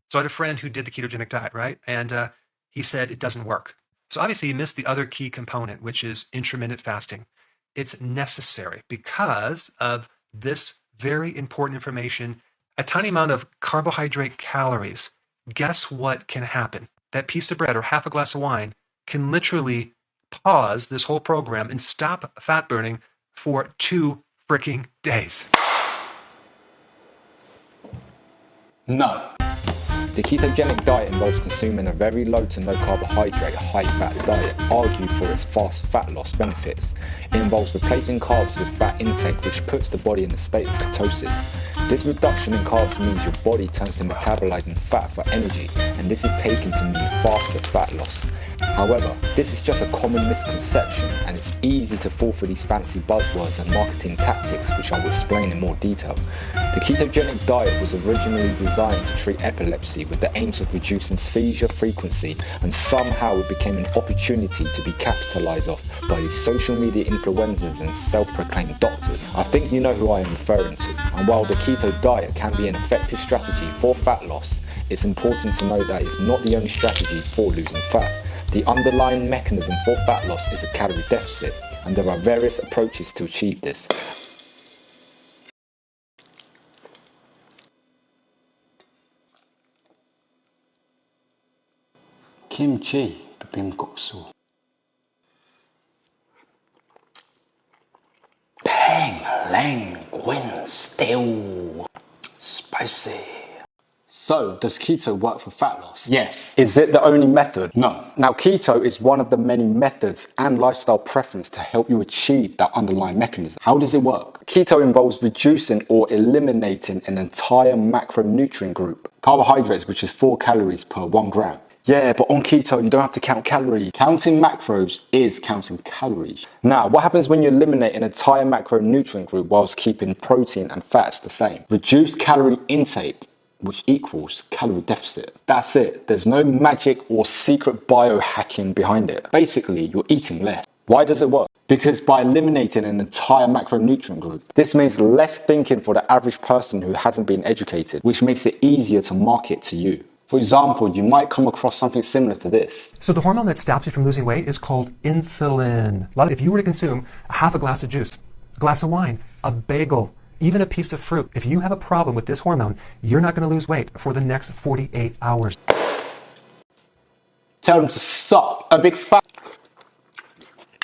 So I had a friend who did the ketogenic diet, right? And he said it doesn't work. So obviously he missed the other key component, which is intermittent fasting. It's necessary because of this very important information. A tiny amount of carbohydrate calories. Guess what can happen? That piece of bread or half a glass of wine can literally pause this whole program and stop fat burning for 2 freaking days. No. The ketogenic diet involves consuming a very low to no carbohydrate, high fat diet, argued for its fast fat loss benefits. It involves replacing carbs with fat intake, which puts the body in a state of ketosis. This reduction in carbs means your body turns to metabolizing fat for energy, and this is taken to mean faster fat loss. However, this is just a common misconception, and it's easy to fall for these fancy buzzwords and marketing tactics, which I will explain in more detail. The ketogenic diet was originally designed to treat epilepsy with the aims of reducing seizure frequency, and somehow it became an opportunity to be capitalized off by these social media influencers and self-proclaimed doctors. I think you know who I am referring to. And while the keto diet can be an effective strategy for fat loss, it's important to know that it's not the only strategy for losing fat. The underlying mechanism for fat loss is a calorie deficit, and there are various approaches to achieve this. Kimchi Bibim-guksu. Pang lang gwyn still. Spicy. So, does keto work for fat loss? Yes. Is it the only method? No. Now, keto is one of the many methods and lifestyle preference to help you achieve that underlying mechanism. How does it work? Keto involves reducing or eliminating an entire macronutrient group, carbohydrates, which is 4 calories per 1 gram. Yeah, but on keto, you don't have to count calories. Counting macros is counting calories. Now, what happens when you eliminate an entire macronutrient group whilst keeping protein and fats the same? Reduced calorie intake, which equals calorie deficit. That's it. There's no magic or secret biohacking behind it. Basically, you're eating less. Why does it work? Because by eliminating an entire macronutrient group, this means less thinking for the average person who hasn't been educated, which makes it easier to market to you. For example, you might come across something similar to this. So the hormone that stops you from losing weight is called insulin. If you were to consume a half a glass of juice, a glass of wine, a bagel, even a piece of fruit, if you have a problem with this hormone, you're not going to lose weight for the next 48 hours. Tell them to suck a big fat.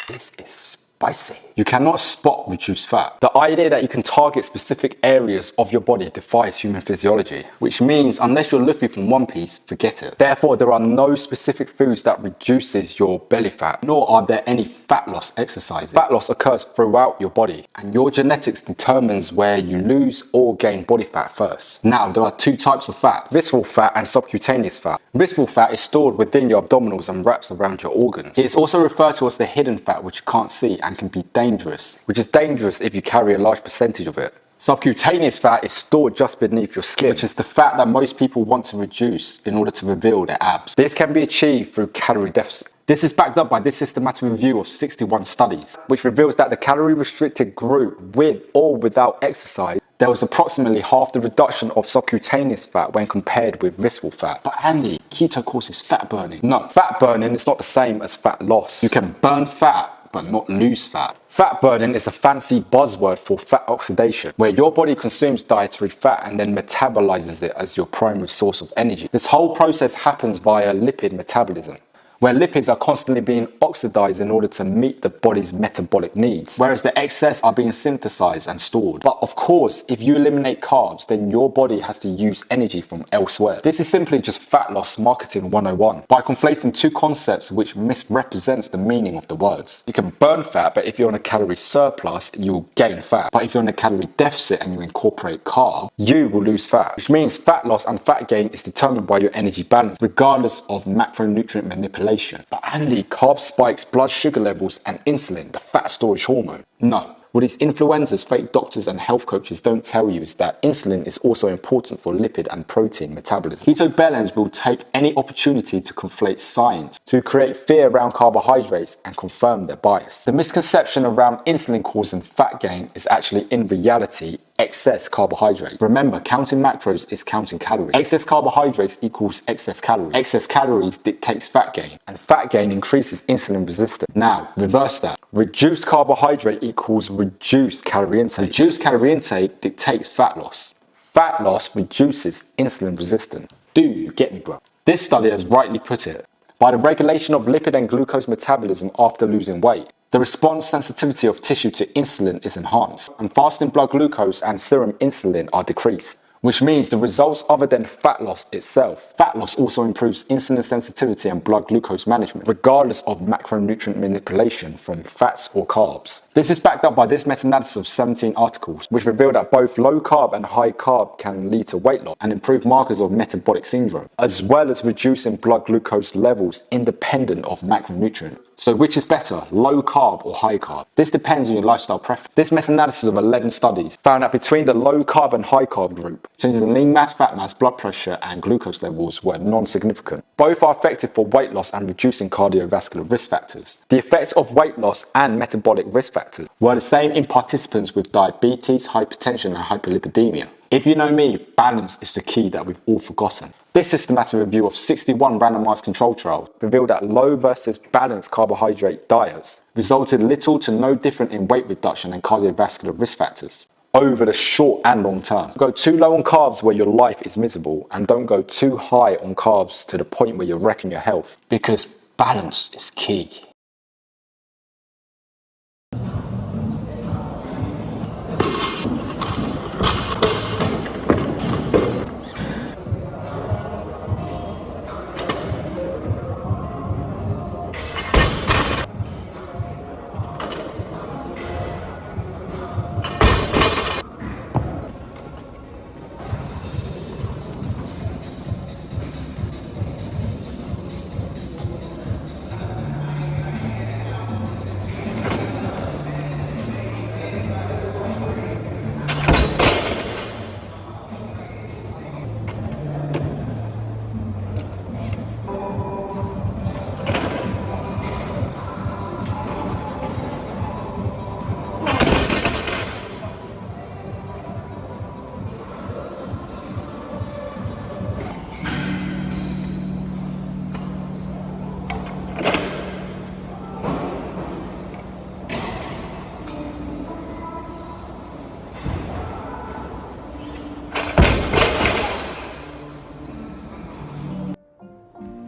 This is spicy. You cannot spot reduced fat. The idea that you can target specific areas of your body defies human physiology, which means unless you're luffy from one piece, forget it. Therefore, there are no specific foods that reduces your belly fat, nor are there any fat loss exercises. Fat loss occurs throughout your body, and your genetics determines where you lose or gain body fat first. Now, there are 2 types of fat, visceral fat and subcutaneous fat. Visceral fat is stored within your abdominals and wraps around your organs. It is also referred to as the hidden fat, which you can't see and can be dangerous, which is dangerous if you carry a large percentage of it. Subcutaneous fat is stored just beneath your skin, which is the fat that most people want to reduce in order to reveal their abs. This can be achieved through calorie deficit. This is backed up by this systematic review of 61 studies, which reveals that the calorie restricted group with or without exercise, there was approximately half the reduction of subcutaneous fat when compared with visceral fat. But Andy, keto causes fat burning. No, fat burning is not the same as fat loss. You can burn fat, but not lose fat. Fat burning is a fancy buzzword for fat oxidation, where your body consumes dietary fat and then metabolizes it as your primary source of energy. This whole process happens via lipid metabolism, where lipids are constantly being oxidized in order to meet the body's metabolic needs, whereas the excess are being synthesized and stored. But of course, if you eliminate carbs, then your body has to use energy from elsewhere. This is simply just fat loss marketing 101, by conflating 2 concepts which misrepresents the meaning of the words. You can burn fat, but if you're on a calorie surplus, you'll gain fat. But if you're on a calorie deficit and you incorporate carb, you will lose fat, which means fat loss and fat gain is determined by your energy balance, regardless of macronutrient manipulation. But Andy, carb spikes blood sugar levels and insulin, the fat storage hormone. No. What these influencers, fake doctors and health coaches don't tell you is that insulin is also important for lipid and protein metabolism. Keto bellends will take any opportunity to conflate science, to create fear around carbohydrates and confirm their bias. The misconception around insulin causing fat gain is actually in reality excess carbohydrate. Remember, counting macros is counting calories. Excess carbohydrates equals excess calories. Excess calories dictates fat gain, and fat gain increases insulin resistance. Now, reverse that. Reduced carbohydrate equals reduced calorie intake. Reduced calorie intake dictates fat loss. Fat loss reduces insulin resistance. Do you get me, bro? This study has rightly put it. By the regulation of lipid and glucose metabolism after losing weight, the response sensitivity of tissue to insulin is enhanced, and fasting blood glucose and serum insulin are decreased, which means the results other than fat loss itself. Fat loss also improves insulin sensitivity and blood glucose management, regardless of macronutrient manipulation from fats or carbs. This is backed up by this meta-analysis of 17 articles, which reveal that both low carb and high carb can lead to weight loss and improve markers of metabolic syndrome, as well as reducing blood glucose levels independent of macronutrient. So which is better, low carb or high carb? This depends on your lifestyle preference. This meta-analysis of 11 studies found that between the low carb and high carb group, changes in lean mass, fat mass, blood pressure and glucose levels were non-significant. Both are effective for weight loss and reducing cardiovascular risk factors. The effects of weight loss and metabolic risk factors were the same in participants with diabetes, hypertension and hyperlipidemia. If you know me, balance is the key that we've all forgotten. This systematic review of 61 randomized control trials revealed that low versus balanced carbohydrate diets resulted little to no different in weight reduction and cardiovascular risk factors over the short and long term. Go too low on carbs where your life is miserable, and don't go too high on carbs to the point where you're wrecking your health, because balance is key.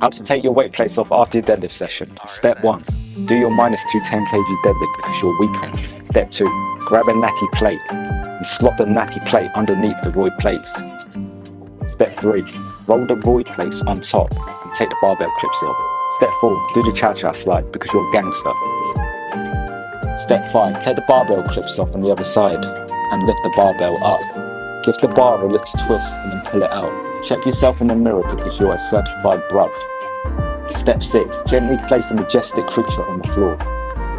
How to take your weight plates off after your deadlift session. Step 1. Do your minus 2 10 kg deadlift because you're weakling. Step 2. Grab a natty plate and slot the natty plate underneath the void plates. Step 3. Roll the void plates on top and take the barbell clips off. Step 4. Do the cha-cha slide because you're a gangster. Step 5. Take the barbell clips off on the other side and lift the barbell up. Give the bar a little twist and then pull it out. Check yourself in the mirror because you're a certified bruv. Step 6. Gently place a majestic creature on the floor.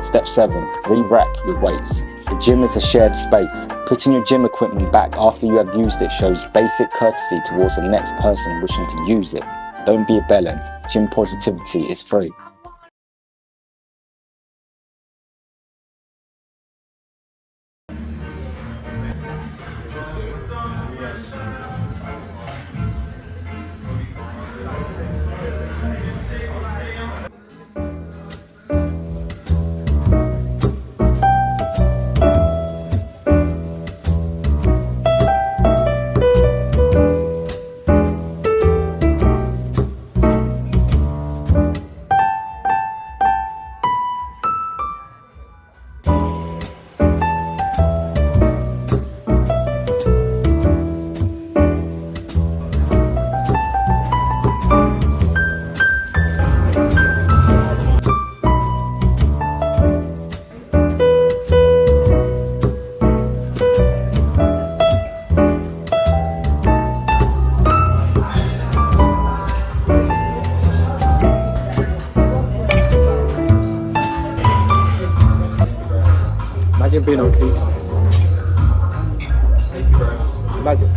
Step 7. Re-rack your weights. The gym is a shared space. Putting your gym equipment back after you have used it shows basic courtesy towards the next person wishing to use it. Don't be a bellend. Gym positivity is free. Imagine being on keto. Imagine.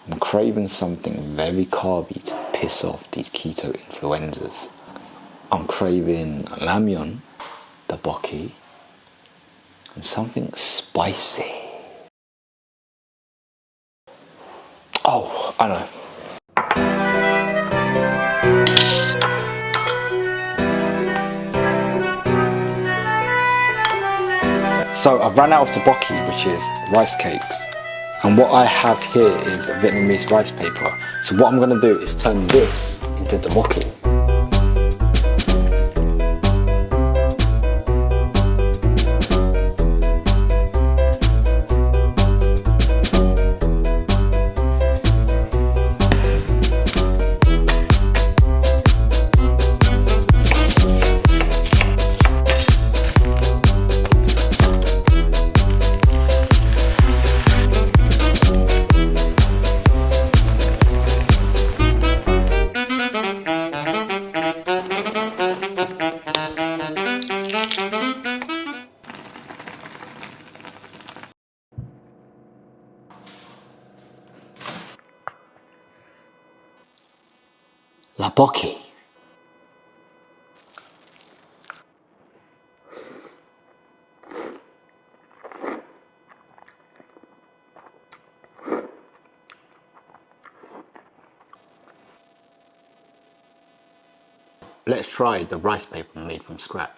I'm craving something very carby to piss off these keto influencers. I'm craving Ramyun Tteokbokki and something spicy. Oh, I know. So I've run out of tteokbokki, which is rice cakes. And what I have here is a Vietnamese rice paper. So what I'm gonna do is turn this into debunking. Rabokki. Let's try the rice paper made from scratch.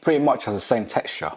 Pretty much has the same texture.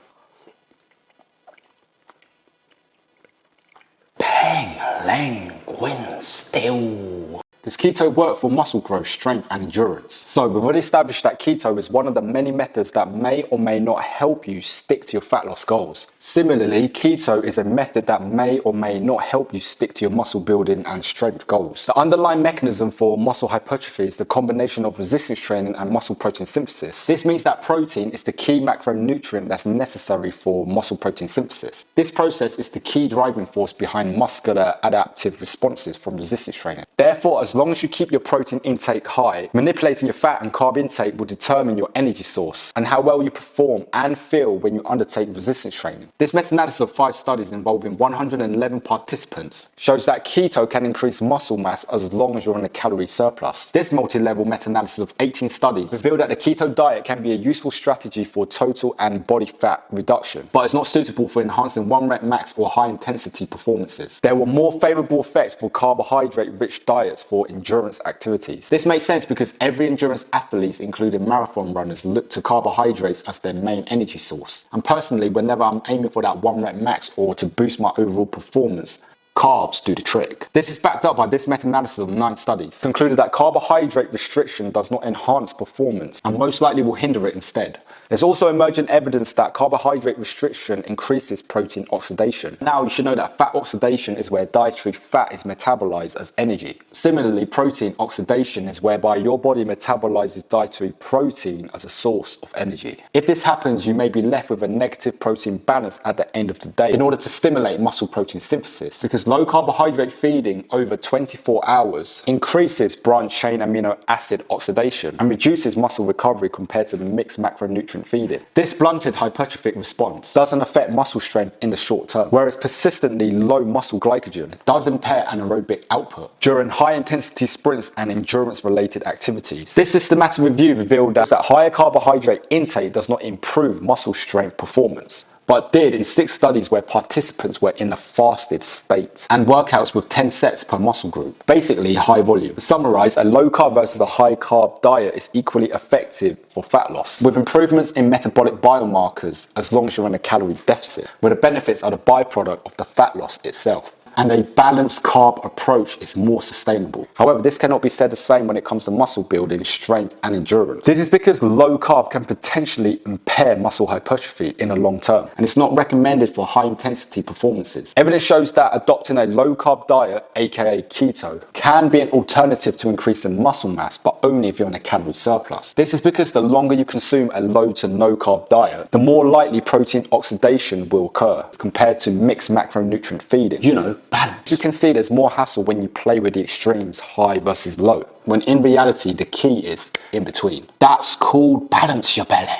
Peng Leng Gwyn still. Does keto work for muscle growth, strength and endurance? So we've already established that keto is one of the many methods that may or may not help you stick to your fat loss goals. Similarly, keto is a method that may or may not help you stick to your muscle building and strength goals. The underlying mechanism for muscle hypertrophy is the combination of resistance training and muscle protein synthesis. This means that protein is the key macronutrient that's necessary for muscle protein synthesis. This process is the key driving force behind muscular adaptive responses from resistance training. Therefore, as long as you keep your protein intake high, manipulating your fat and carb intake will determine your energy source and how well you perform and feel when you undertake resistance training. This meta-analysis of 5 studies involving 111 participants shows that keto can increase muscle mass as long as you're in a calorie surplus. This multi-level meta-analysis of 18 studies revealed that the keto diet can be a useful strategy for total and body fat reduction, but it's not suitable for enhancing 1 rep max or high intensity performances. There were more favorable effects for carbohydrate-rich diets for endurance activities. This makes sense because every endurance athlete, including marathon runners, look to carbohydrates as their main energy source. And personally, whenever I'm aiming for that 1 rep max or to boost my overall performance, carbs do the trick. This is backed up by this meta-analysis of 9 studies, concluded that carbohydrate restriction does not enhance performance and most likely will hinder it instead. There's also emergent evidence that carbohydrate restriction increases protein oxidation. Now you should know that fat oxidation is where dietary fat is metabolized as energy. Similarly, protein oxidation is whereby your body metabolizes dietary protein as a source of energy. If this happens, you may be left with a negative protein balance at the end of the day in order to stimulate muscle protein synthesis, because low carbohydrate feeding over 24 hours increases branch chain amino acid oxidation and reduces muscle recovery compared to the mixed macronutrient feeding. This blunted hypertrophic response doesn't affect muscle strength in the short term, whereas persistently low muscle glycogen does impair anaerobic output during high intensity sprints and endurance related activities. This systematic review revealed that higher carbohydrate intake does not improve muscle strength performance, but did in 6 studies where participants were in a fasted state and workouts with 10 sets per muscle group, basically high volume. To summarize, a low carb versus a high carb diet is equally effective for fat loss, with improvements in metabolic biomarkers as long as you're in a calorie deficit, where the benefits are the byproduct of the fat loss itself. And a balanced carb approach is more sustainable. However, this cannot be said the same when it comes to muscle building, strength and endurance. This is because low carb can potentially impair muscle hypertrophy in the long term, and it's not recommended for high intensity performances. Evidence shows that adopting a low carb diet, aka keto, can be an alternative to increasing muscle mass, but only if you're in a calorie surplus. This is because the longer you consume a low to no carb diet, the more likely protein oxidation will occur compared to mixed macronutrient feeding. You know, balance. You can see there's more hassle when you play with the extremes, high versus low, when in reality the key is in between. That's called balance your belly.